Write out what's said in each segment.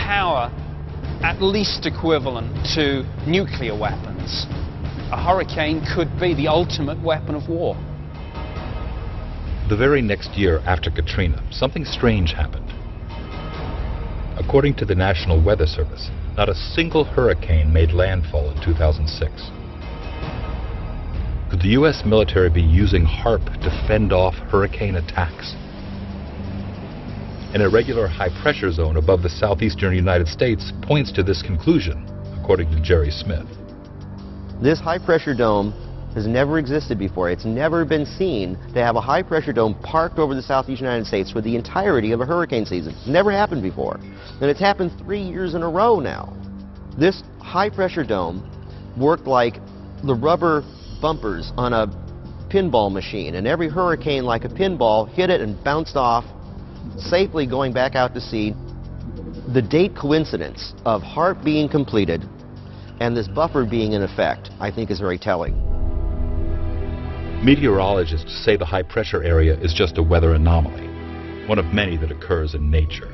power at least equivalent to nuclear weapons. A hurricane could be the ultimate weapon of war. The very next year after Katrina, something strange happened. According to the National Weather Service, not a single hurricane made landfall in 2006. Could the U.S. military be using HAARP to fend off hurricane attacks? An irregular high-pressure zone above the southeastern United States points to this conclusion, according to Jerry Smith. This high-pressure dome has never existed before. It's never been seen to have a high-pressure dome parked over the southeast United States for the entirety of a hurricane season. It's never happened before. And it's happened 3 years in a row now. This high-pressure dome worked like the rubber bumpers on a pinball machine, and every hurricane, like a pinball, hit it and bounced off, safely going back out to sea. The date coincidence of HAARP being completed and this buffer being in effect, I think, is very telling. Meteorologists say the high-pressure area is just a weather anomaly, one of many that occurs in nature.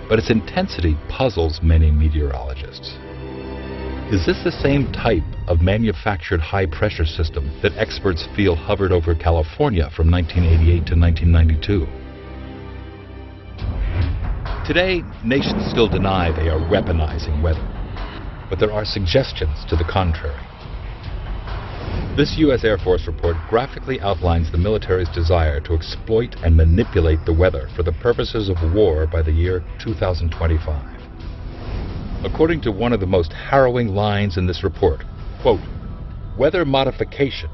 But its intensity puzzles many meteorologists. Is this the same type of manufactured high-pressure system that experts feel hovered over California from 1988 to 1992? Today, nations still deny they are weaponizing weather, but there are suggestions to the contrary. This U.S. Air Force report graphically outlines the military's desire to exploit and manipulate the weather for the purposes of war by the year 2025. According to one of the most harrowing lines in this report, quote, "Weather modification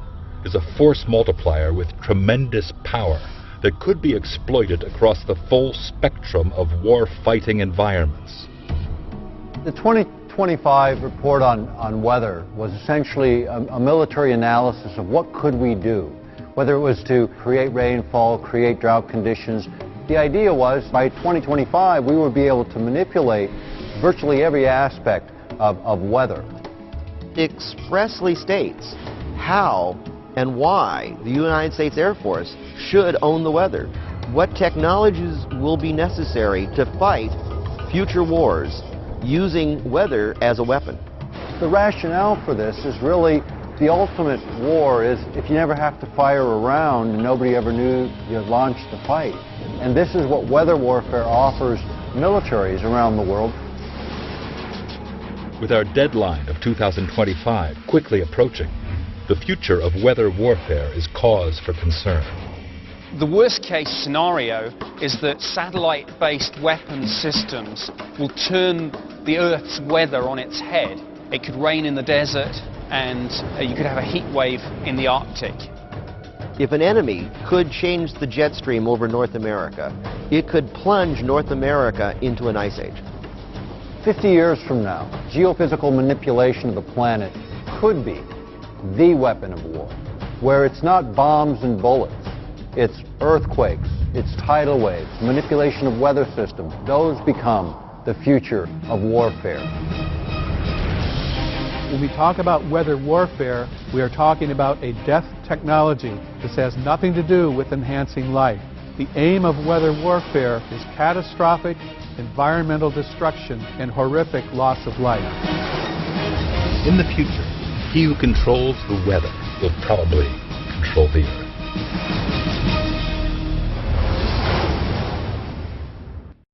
is a force multiplier with tremendous power that could be exploited across the full spectrum of war-fighting environments." The 2025 report on weather was essentially a military analysis of what could we do, whether it was to create rainfall, create drought conditions. The idea was by 2025 we would be able to manipulate virtually every aspect of weather. It expressly states how and why the United States Air Force should own the weather. What technologies will be necessary to fight future wars using weather as a weapon. The rationale for this is really the ultimate war is if you never have to fire a round and nobody ever knew you launched the fight. And this is what weather warfare offers militaries around the world. With our deadline of 2025 quickly approaching, the future of weather warfare is cause for concern. The worst-case scenario is that satellite-based weapons systems will turn the Earth's weather on its head. It could rain in the desert, and you could have a heat wave in the Arctic. If an enemy could change the jet stream over North America, it could plunge North America into an ice age. 50 years from now, geophysical manipulation of the planet could be the weapon of war, where it's not bombs and bullets, it's earthquakes, it's tidal waves, manipulation of weather systems. Those become the future of warfare. When we talk about weather warfare, we are talking about a death technology. This has nothing to do with enhancing life. The aim of weather warfare is catastrophic environmental destruction and horrific loss of life. In the future, he who controls the weather will probably control the Earth.